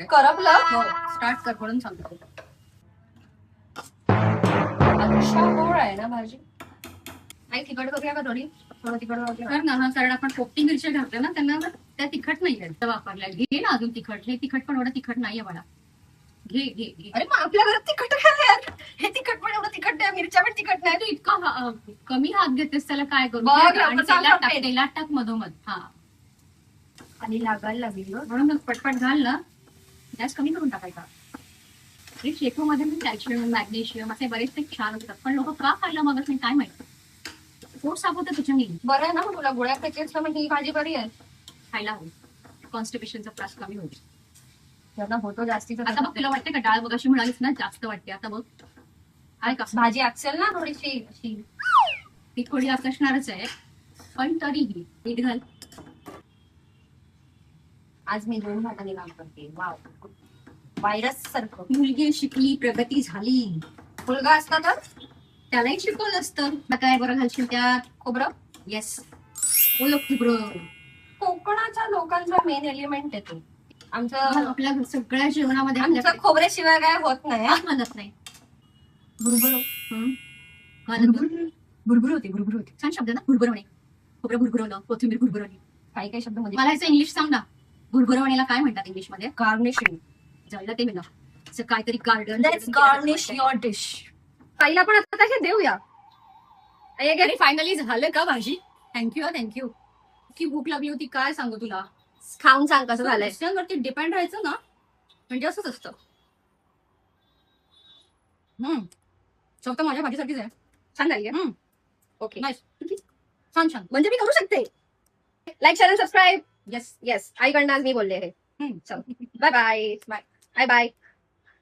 करपलं हो स्टार्ट कर म्हणून सांगतो. अच्छा गोड आहे ना भाजी. आई तिखट करूया का थोडी? थोडं तिखट वाटलं कर ना हा, कारण आपण पोपटी मिरच्या घातल्या ना त्यांना त्या तिखट नाही आहेत वापरल्या. घे ना अजून तिखट. हे तिखट पण एवढं तिखट नाहीये मला. घे घे घे. अरे मग आपल्या घरात तिखट काय यार? हे तिखट पण एवढं तिखट नाही, मिरच्या पण तिखट नाही. तू इतका कमी हात घेतेस त्याला काय करू? बघ, आणि लवकर तेलात टाक, पेट. तेलात टाक मधोमध. हा आणि लागायला लागली गं. म्हणून मग पटपट घाल ना. गॅस कमी करून टाकायचा. शेपू मध्ये कॅल्शियम मॅग्नेशियम असे बरेचसे छान असतात, पण लोक का खायला मागत नाही काय माहिती. पोट साफ होतं त्याच्याने. बरं आहे ना मग तुला गोळ्या खायची तर मग ही भाजी बरी आहे. खायला हवी. कॉन्स्टिपेशनचा त्रास कमी होईल. त्यांना होतो जास्तीचा. आता बघ तुला वाटते का डाळ बघ अशी म्हणालीस ना जास्त वाटते. आता बघ आहे का भाजी असेल ना थोडीशी अशी. ती थोडी असणारच आहे, पण तरीही मीठ घाल. आज मी 2 हाताने काम करते. वाव, व्हायरस सारखं. मुलगी शिकली प्रगती झाली. मुलगा असता तर त्यालाही शिकवलं असतं. आता काय बरं घालशील त्यात? खोबरं. येस ओलं खोबरं. कोकणाच्या लोकांचा मेन एलिमेंट आहे ते. आमचं आपल्या सगळ्या जेवणामध्ये आमचं खोबऱ्याशिवाय काय होत नाही. म्हणत नाही. भुरभुर. भुरभुर होती, भुरभुर होती. छान शब्द ना भुरभुरवणे. खोबरं भुरभुरवलं, कोथिंबीर भुरभुरवली. काही काही शब्द म्हणजे मला याचं इंग्लिश सांग ना. भुरभुरवणेला काय म्हणतात इंग्लिश मध्ये? गार्निशिंग. जायला ते मिळालं असं काहीतरी garden. Let's garnish your dish. ताईला पण आता हे देऊया. अरे फायनली झालं का भाजी? Thank you thank you. की भूक लागली होती काय सांगू तुला. खाऊन सांग कसं झालंय. दुसऱ्यांवरती डिपेंड राहायचं ना म्हणजे असंच असतं. फक्त माझ्या भाजीसाठीच आहे. छान झाली. Okay, nice. छान छान. म्हणजे मी करू शकते. Like share subscribe. Yes yes, आईकडनं आज मी बोलले हे. चल bye bye. Bye. Bye bye.